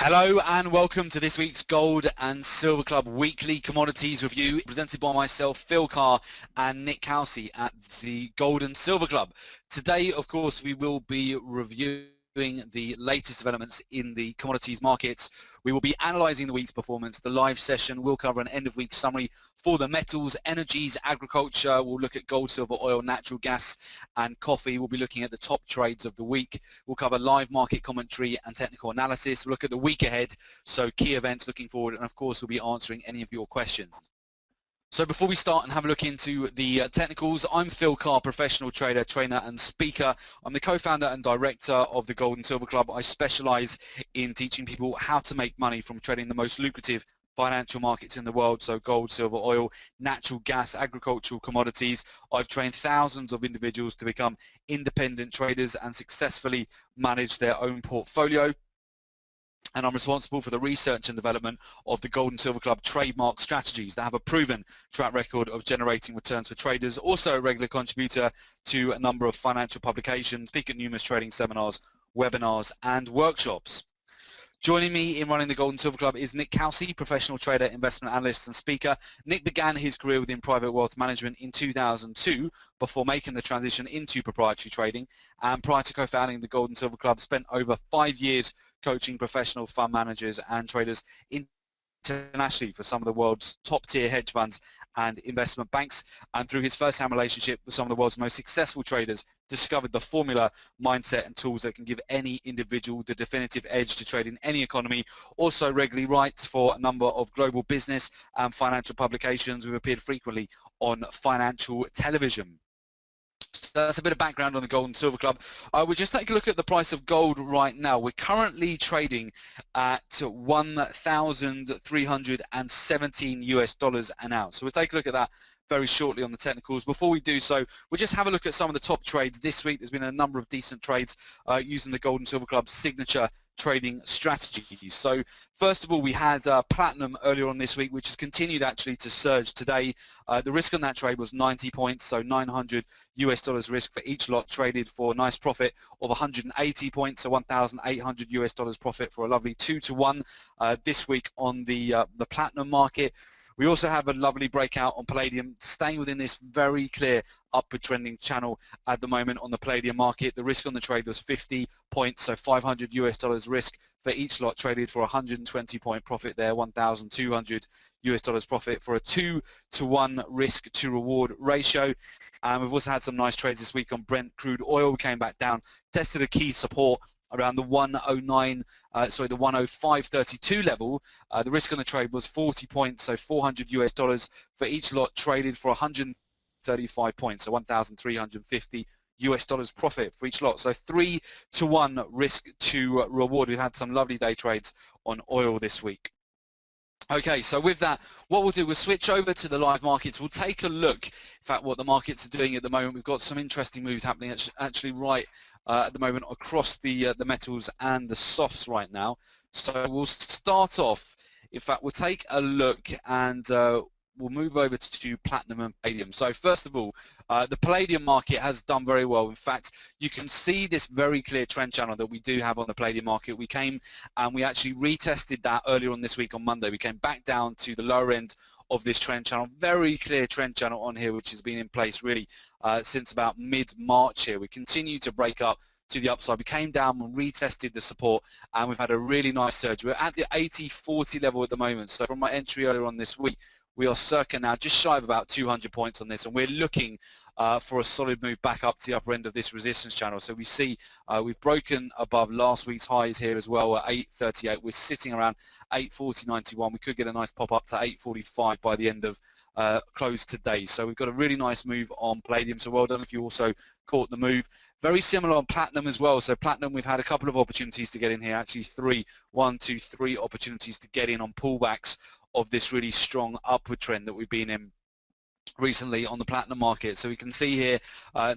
Hello and welcome to this week's Gold and Silver Club Weekly Commodities Review, presented by myself, Phil and Nik at the Gold and Silver Club. Today, of course, we will be reviewing the latest developments in the commodities markets. We will be analysing the week's performance. The live session will cover an end-of-week summary for the metals, energies, agriculture. We'll look at gold, silver, oil, natural gas and coffee. We'll be looking at the top trades of the week. We'll cover live market commentary and technical analysis. We'll look at the week ahead, so key events looking forward, and of course we'll be answering any of your questions. So before we start and have a look into the technicals, I'm Phil Carr, professional trader, trainer and speaker. I'm the co-founder and director of the Gold and Silver Club. I specialise in teaching people how to make money from trading the most lucrative financial markets in the world, so gold, silver, oil, natural gas, agricultural commodities. I've trained thousands of individuals to become independent traders and successfully manage their own portfolio. And I'm responsible for the research and development of the Gold and Silver Club trademark strategies that have a proven track record of generating returns for traders. Also a regular contributor to a number of financial publications, speak at numerous trading seminars, webinars and workshops. Joining me in running the Gold and Silver Club is Nik, professional trader, investment analyst and speaker. Nik began his career within private wealth management in 2002 before making the transition into proprietary trading, and prior to co-founding the Gold and Silver Club spent over 5 years coaching professional fund managers and traders internationally for some of the world's top-tier hedge funds and investment banks, and through his first-hand relationship with some of the world's most successful traders, discovered the formula, mindset and tools that can give any individual the definitive edge to trade in any economy. Also regularly writes for a number of global business and financial publications. We've appeared frequently on financial television. So that's a bit of background on the Gold and Silver Club. We'll just take a look at the price of gold right now. We're currently trading at $1,317 an ounce. So we'll take a look at that very shortly on the technicals. Before we do so, we'll just have a look at some of the top trades this week. There's been a number of decent trades using the Gold and Silver Club's signature trading strategies. So first of all, we had platinum earlier on this week, which has continued actually to surge today. The risk on that trade was 90 points, so $900 risk for each lot, traded for a nice profit of 180 points, so $1,800 profit for a lovely 2-to-1 this week on the platinum market. We also have a lovely breakout on palladium, staying within this very clear upward trending channel at the moment on the palladium market. The risk on the trade was 50 points, so $500 risk for each lot, traded for 120 point profit there, $1,200 profit for a 2-to-1 risk to reward ratio. We've also had some nice trades this week on Brent crude oil. We came back down, tested a key support around the 105.32 level. The risk on the trade was 40 points, so $400 for each lot, traded for 135 points, so $1,350 profit for each lot. So 3-to-1 risk to reward. We've had some lovely day trades on oil this week. Okay, so with that, what we'll do, we'll switch over to the live markets. We'll take a look, in fact, what the markets are doing at the moment. We've got some interesting moves happening actually right at the moment across the metals and the softs right now. So we'll start off, in fact, we'll take a look and we'll move over to platinum and palladium. So first of all, the palladium market has done very well. In fact, you can see this very clear trend channel that we do have on the palladium market. We came and we actually retested that earlier on this week on Monday. We came back down to the lower end of this trend channel, very clear trend channel on here, which has been in place really since about mid-March here. We continue to break up to the upside. We came down and retested the support, and we've had a really nice surge. We're at the 80-40 level at the moment. So from my entry earlier on this week, we are circa now just shy of about 200 points on this, and we're looking for a solid move back up to the upper end of this resistance channel. So we see we've broken above last week's highs here as well at 838. We're sitting around 840.91. We could get a nice pop up to 845 by the end of close today. So we've got a really nice move on palladium, so well done if you also caught the move. Very similar on platinum as well. So platinum, we've had a couple of opportunities to get in here, actually three opportunities to get in on pullbacks of this really strong upward trend that we've been in recently on the platinum market. So we can see here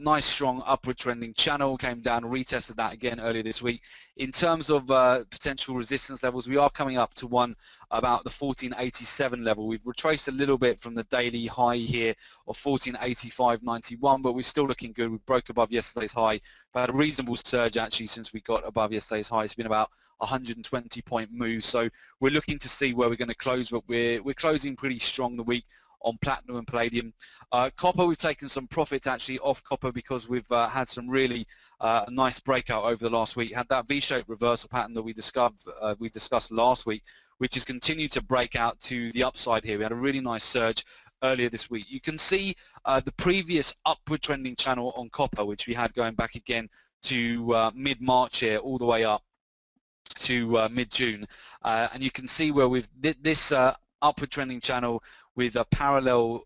nice strong upward trending channel, came down, retested that again earlier this week. In terms of potential resistance levels, we are coming up to one about the 1487 level. We've retraced a little bit from the daily high here of 1485.91, but we're still looking good. We broke above yesterday's high. We've had a reasonable surge actually since we got above yesterday's high. It's been about 120 point move. So we're looking to see where we're going to close, but we're closing pretty strong the week on platinum and palladium. Copper, we've taken some profits actually off copper because we've had some really nice breakout over the last week. Had that V-shaped reversal pattern that we discussed last week, which has continued to break out to the upside here. We had a really nice surge earlier this week. You can see the previous upward trending channel on copper, which we had going back again to mid-March here, all the way up to mid-June, and you can see where we've this upward trending channel with a parallel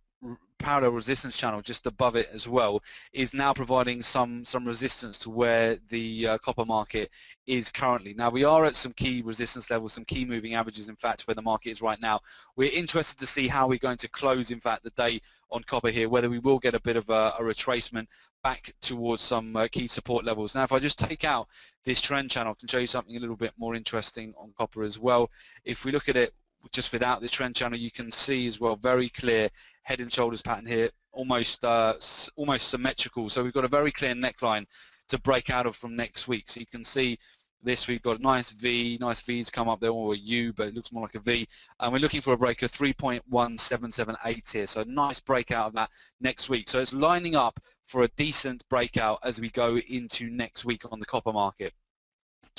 resistance channel just above it as well is now providing some resistance to where the copper market is currently. Now we are at some key resistance levels, some key moving averages in fact where the market is right now. We're interested to see how we're going to close in fact the day on copper here, whether we will get a bit of a retracement back towards some key support levels. Now if I just take out this trend channel, I can show you something a little bit more interesting on copper as well. If we look at it just without this trend channel, you can see as well very clear head and shoulders pattern here, almost symmetrical. So we've got a very clear neckline to break out of from next week. So you can see this, we've got a nice V, nice V's come up there, or a U, but it looks more like a V. And we're looking for a break of 3.1778 here. So nice breakout of that next week. So it's lining up for a decent breakout as we go into next week on the copper market.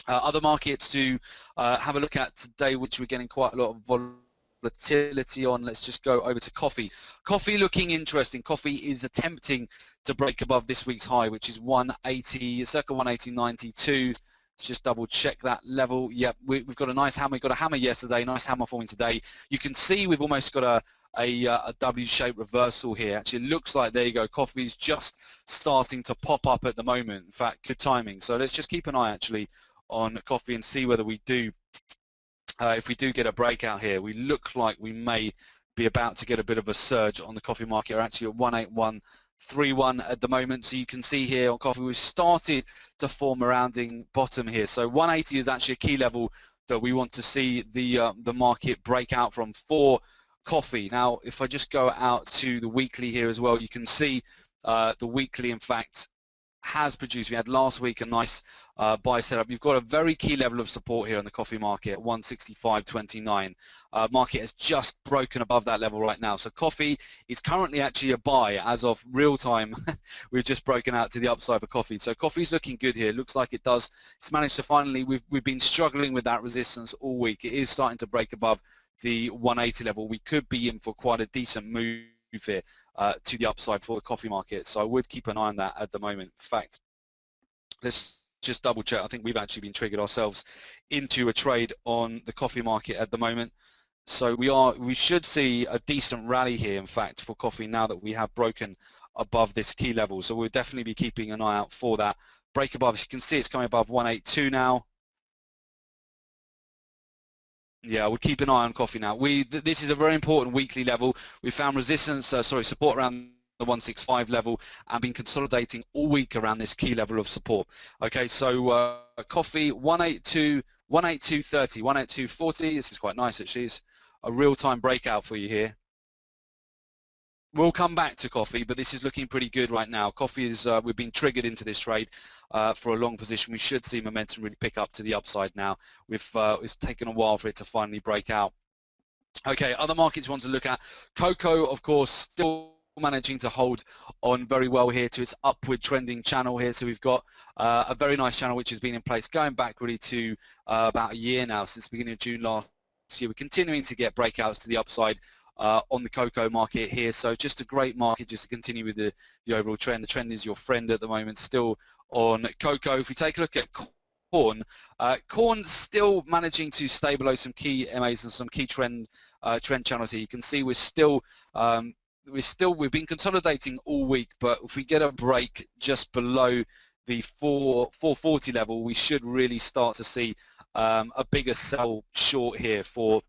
Other markets to have a look at today, which we're getting quite a lot of volatility on. Let's just go over to coffee. Coffee looking interesting. Coffee is attempting to break above this week's high, which is 180, circa 180.92. Let's just double check that level. Yep, we've got a nice hammer. We got a hammer yesterday, nice hammer forming today. You can see we've almost got a W-shaped reversal here. Actually, it looks like, there you go, coffee's just starting to pop up at the moment. In fact, good timing. So let's just keep an eye actually on coffee and see whether we do, if we do get a breakout here. We look like we may be about to get a bit of a surge on the coffee market. We're actually at 181.31 at the moment. So you can see here on coffee we've started to form a rounding bottom here. So 180 is actually a key level that we want to see the market break out from for coffee. Now if I just go out to the weekly here as well, you can see the weekly in fact has produced. We had last week a nice buy setup. You've got a very key level of support here in the coffee market at 165.29. Market has just broken above that level right now. So coffee is currently actually a buy as of real time. We've just broken out to the upside for coffee. So coffee's looking good here. Looks like it does. It's managed to finally, we've been struggling with that resistance all week. It is starting to break above the 180 level. We could be in for quite a decent move here to the upside for the coffee market. So I would keep an eye on that at the moment. In fact, let's just double check. I think we've actually been triggered ourselves into a trade on the coffee market at the moment. So we should see a decent rally here in fact for coffee now that we have broken above this key level. So we'll definitely be keeping an eye out for that break above. As you can see, it's coming above 182 now. Yeah, we'll keep an eye on coffee now. This is a very important weekly level. We found resistance, support around the 165 level and been consolidating all week around this key level of support. Okay, so coffee 182, 182.30, 182.40. This is quite nice actually. It's a real-time breakout for you here. We'll come back to coffee, but this is looking pretty good right now. Coffee is, we've been triggered into this trade for a long position. We should see momentum really pick up to the upside now. It's taken a while for it to finally break out. Okay, other markets we want to look at. Cocoa, of course, still managing to hold on very well here to its upward trending channel here. So we've got a very nice channel which has been in place going back really to about a year now, since the beginning of June last year. We're continuing to get breakouts to the upside on the cocoa market here. So just a great market just to continue with the overall trend. The trend is your friend at the moment still on cocoa. If we take a look at corn, corn's still managing to stay below some key MAs and some key trend channels here. You can see we've been consolidating all week, but if we get a break just below the 440 level, we should really start to see a bigger sell short here for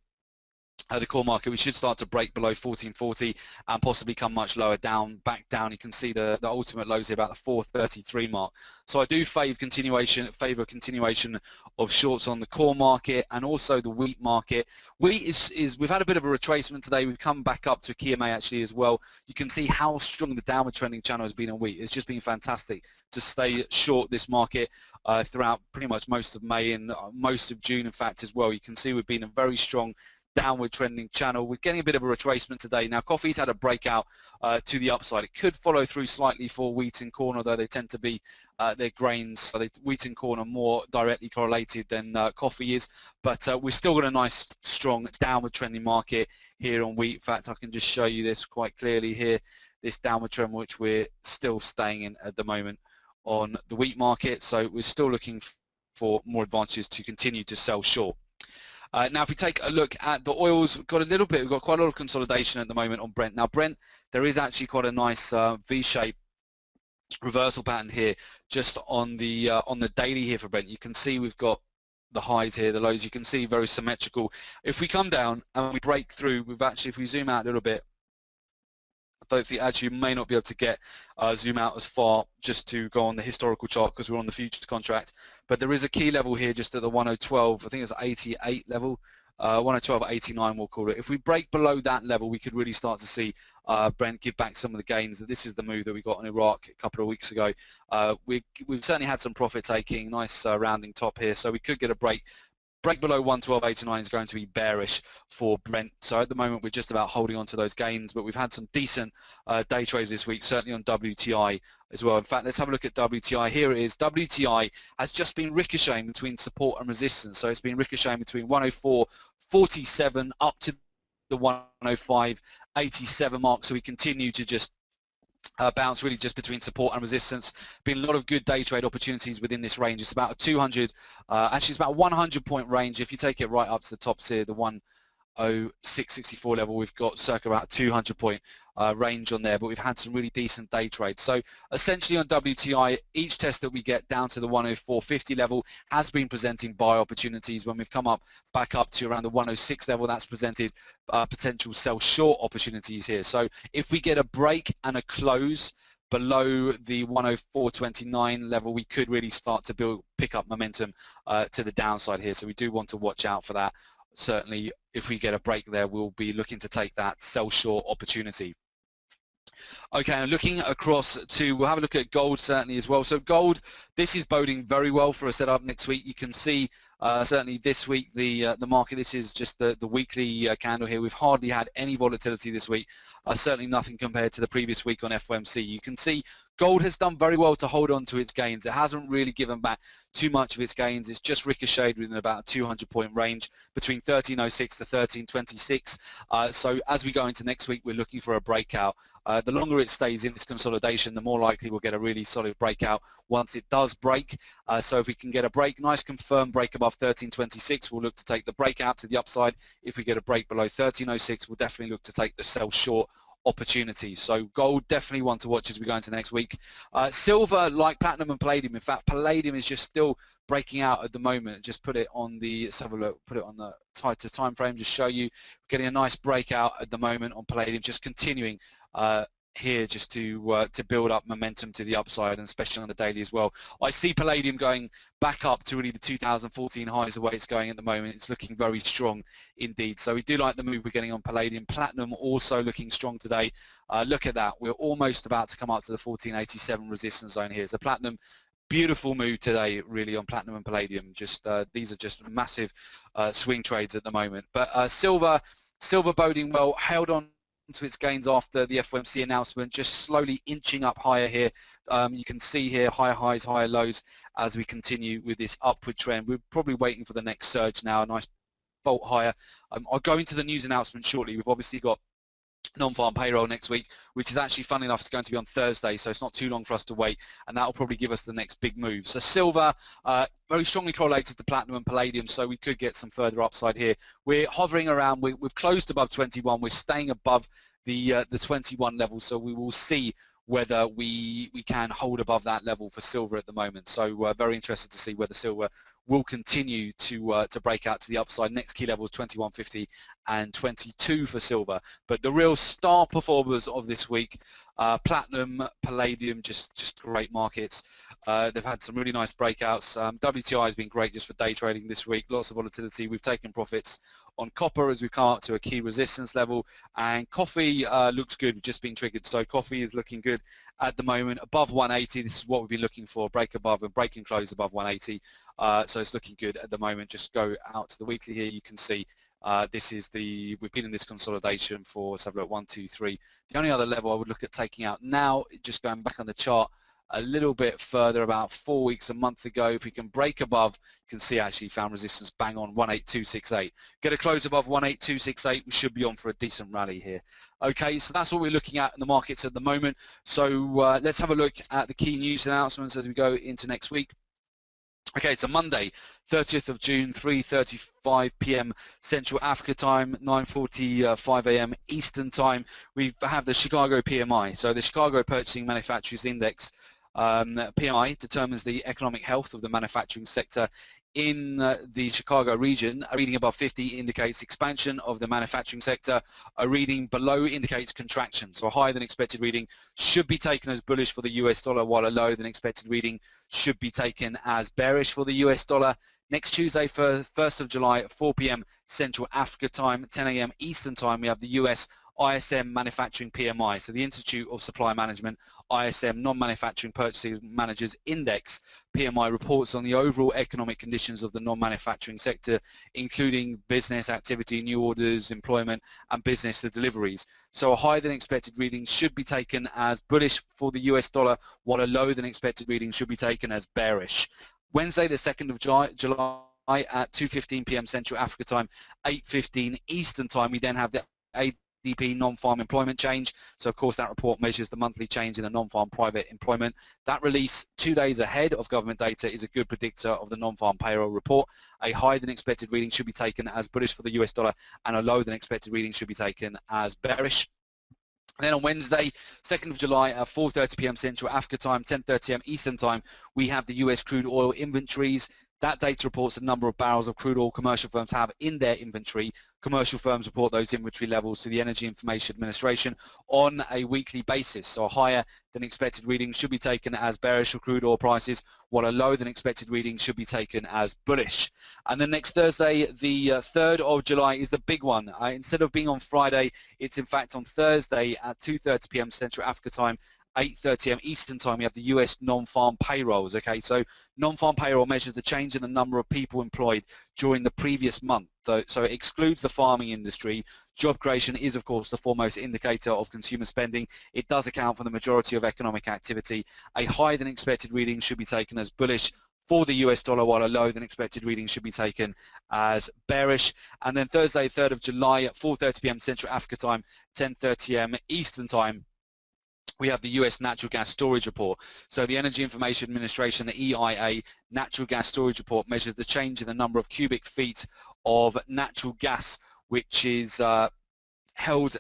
the core market, we should start to break below 1440 and possibly come much lower down, back down. You can see the ultimate lows here about the 433 mark. So I do favour continuation of shorts on the core market and also the wheat market. Wheat is we've had a bit of a retracement today. We've come back up to a key MA actually as well. You can see how strong the downward trending channel has been on wheat. It's just been fantastic to stay short this market throughout pretty much most of May and most of June in fact as well. You can see we've been a very strong downward trending channel. We're getting a bit of a retracement today. Now coffee's had a breakout to the upside. It could follow through slightly for wheat and corn, although they tend to be their grains, so wheat and corn are more directly correlated than coffee is, but we've still got a nice strong downward trending market here on wheat. In fact, I can just show you this quite clearly here, this downward trend which we're still staying in at the moment on the wheat market. So we're still looking for more advantages to continue to sell short. Now if we take a look at the oils, we've got quite a lot of consolidation at the moment on Brent. Now Brent, there is actually quite a nice V-shaped reversal pattern here just on the daily here for Brent. You can see we've got the highs here, the lows, you can see very symmetrical. If we come down and we break through, if we zoom out a little bit, actually you may not be able to get zoom out as far just to go on the historical chart because we're on the futures contract, but there is a key level here just at the 1012, I think it's 88 level, 1012.89 we'll call it. If we break below that level, we could really start to see Brent give back some of the gains. This is the move that we got in Iraq a couple of weeks ago. We've certainly had some profit taking, nice rounding top here, so we could get a break below 112.89 is going to be bearish for Brent. So at the moment we're just about holding on to those gains, but we've had some decent day trades this week, certainly on WTI as well. In fact, let's have a look at WTI. Here it is. WTI has just been ricocheting between support and resistance. So it's been ricocheting between 104.47 up to the 105.87 mark. So we continue to just bounce really just between support and resistance. Been a lot of good day trade opportunities within this range. It's about a 200, actually it's about a 100 point range. If you take it right up to the tops here, the 106.64 level, we've got circa about 200 point range on there, but we've had some really decent day trades. So essentially on WTI, each test that we get down to the 104.50 level has been presenting buy opportunities. When we've come up back up to around the 106 level, that's presented potential sell short opportunities here. So if we get a break and a close below the 104.29 level, we could really start to pick up momentum to the downside here. So we do want to watch out for that. Certainly if we get a break there, we'll be looking to take that sell short opportunity. Okay, and looking across to, we'll have a look at gold certainly as well. So gold, this is boding very well for a setup next week. You can see certainly this week the market, this is just the weekly candle here. We've hardly had any volatility this week, certainly nothing compared to the previous week on FOMC. You can see gold has done very well to hold on to its gains. It hasn't really given back too much of its gains. It's just ricocheted within about a 200 point range between 1306 to 1326. So as we go into next week, we're looking for a breakout. The longer it stays in this consolidation, the more likely we'll get a really solid breakout once it does break. So if we can get a break, nice confirmed break above 1326, we'll look to take the breakout to the upside. If we get a break below 1306, we'll definitely look to take the sell short opportunities. So gold, definitely one to watch as we go into next week. Silver, like platinum and palladium, in fact palladium is just still breaking out at the moment. Just put it on the, let's have a look, put it on the tighter time frame, just show you, getting a nice breakout at the moment on palladium, just continuing here just to build up momentum to the upside, and especially on the daily as well. I see palladium going back up to really the 2014 highs the way it's going at the moment. It's looking very strong indeed. So we do like the move we're getting on palladium. Platinum also looking strong today. Look at that. We're almost about to come up to the 1487 resistance zone here. So platinum, beautiful move today really on platinum and palladium. Just these are just massive swing trades at the moment. But silver boding well, held on to its gains after the FOMC announcement, just slowly inching up higher here. You can see here higher highs, higher lows as we continue with this upward trend. We're probably waiting for the next surge now, a nice bolt higher. I'll go into the news announcement shortly. We've obviously got non-farm payroll next week, which is actually, funny enough, it's going to be on Thursday, so it's not too long for us to wait, and that will probably give us the next big move. So silver, very strongly correlated to platinum and palladium, so we could get some further upside here. We're hovering around, we've closed above 21, we're staying above the 21 level, so we will see whether we can hold above that level for silver at the moment. So very interested to see whether silver will continue to break out to the upside. Next key level is 21.50 and 22 for silver. But the real star performers of this week, platinum, palladium, just great markets. They've had some really nice breakouts. WTI has been great just for day trading this week. Lots of volatility. We've taken profits on copper as we come up to a key resistance level, and coffee looks good, just been triggered. So coffee is looking good at the moment, above 180. This is what we've been looking for, break above and break and close above 180. So it's looking good at the moment. Just go out to the weekly here. You can see we've been in this consolidation for, let's have a look, 1, 2, 3. The only other level I would look at taking out now, just going back on the chart a little bit further, about 4 weeks, a month ago, if we can break above, you can see actually found resistance bang on 18268. Get a close above 18268, we should be on for a decent rally here. Okay, so that's what we're looking at in the markets at the moment. So let's have a look at the key news announcements as we go into next week. Okay, so Monday, 30th of June, 3:35 p.m. Central Africa time, 9:45 a.m. Eastern time. We have the Chicago PMI. So the Chicago Purchasing Manufacturers Index, PMI, determines the economic health of the manufacturing sector in the Chicago region. A reading above 50 indicates expansion of the manufacturing sector. A reading below indicates contraction. So a higher than expected reading should be taken as bullish for the US dollar, while a lower than expected reading should be taken as bearish for the US dollar. Next Tuesday, 1st of July at 4 p.m. Central Africa time, 10 a.m. Eastern time, we have the US ISM Manufacturing PMI. So the Institute of Supply Management, ISM Non-Manufacturing Purchasing Managers Index, PMI, reports on the overall economic conditions of the non-manufacturing sector, including business activity, new orders, employment, and business deliveries. So a higher than expected reading should be taken as bullish for the US dollar, while a lower than expected reading should be taken as bearish. Wednesday, the 2nd of July at 2:15 p.m. Central Africa time, 8:15 Eastern time, we then have the ADP non-farm employment change. So of course that report measures the monthly change in the non-farm private employment. That release 2 days ahead of government data is a good predictor of the non-farm payroll report. A higher than expected reading should be taken as bullish for the US dollar, and a lower than expected reading should be taken as bearish. And then on Wednesday, 2nd of July at 4:30 p.m. Central Africa time, 10:30 a.m. Eastern time, we have the US crude oil inventories. That data reports the number of barrels of crude oil commercial firms have in their inventory. Commercial firms report those inventory levels to the Energy Information Administration on a weekly basis. So a higher than expected reading should be taken as bearish for crude oil prices, while a lower than expected reading should be taken as bullish. And then next Thursday, the 3rd of July, is the big one. Instead of being on Friday, it's in fact on Thursday at 2:30 p.m. Central Africa time, 8:30 a.m. Eastern time. We have the US non-farm payrolls. Okay, so non-farm payroll measures the change in the number of people employed during the previous month. So it excludes the farming industry. Job creation is, of course, the foremost indicator of consumer spending. It does account for the majority of economic activity. A higher than expected reading should be taken as bullish for the US dollar, while a lower than expected reading should be taken as bearish. And then Thursday, 3rd of July at 4:30 p.m. Central Africa time, 10:30 a.m. Eastern time, we have the US natural gas storage report. So the Energy Information Administration, the EIA natural gas storage report, measures the change in the number of cubic feet of natural gas which is held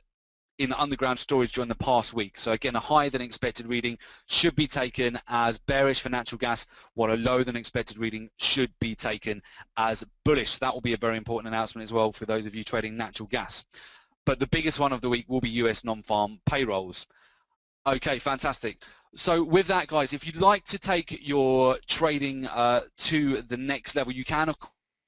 in underground storage during the past week. So again, a higher than expected reading should be taken as bearish for natural gas, while a lower than expected reading should be taken as bullish. That will be a very important announcement as well for those of you trading natural gas. But the biggest one of the week will be US non-farm payrolls. Okay, fantastic. So with that, guys, if you'd like to take your trading to the next level, you can, of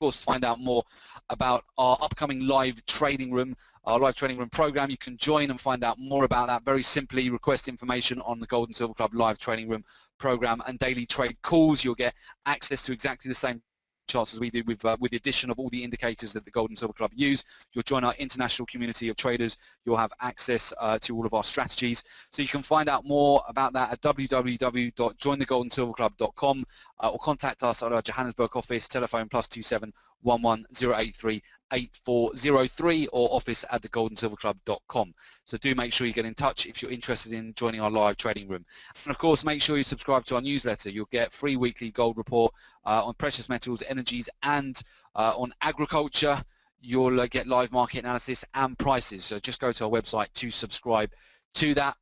course, find out more about our upcoming live trading room, our live trading room program. You can join and find out more about that very simply. Request information on the Gold and Silver Club live trading room program and daily trade calls. You'll get access to exactly the same charts as we do with the addition of all the indicators that the Gold and Silver Club use. You'll join our international community of traders. You'll have access to all of our strategies. So you can find out more about that at www.jointhegoldandsilverclub.com or contact us at our Johannesburg office, telephone +27 11 083 8403 or office at thegoldandsilverclub.com. So do make sure you get in touch if you're interested in joining our live trading room. And of course, make sure you subscribe to our newsletter. You'll get free weekly gold report on precious metals, energies, and on agriculture. You'll get live market analysis and prices. So just go to our website to subscribe to that.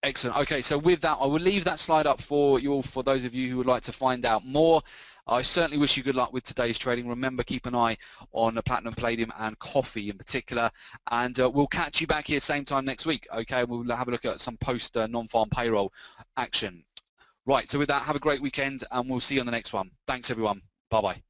Excellent. Okay, so with that, I will leave that slide up for you all, for those of you who would like to find out more. I certainly wish you good luck with today's trading. Remember, keep an eye on the platinum, palladium, and coffee in particular. And we'll catch you back here same time next week. Okay, we'll have a look at some post non-farm payroll action. Right, so with that, have a great weekend, and we'll see you on the next one. Thanks, everyone. Bye-bye.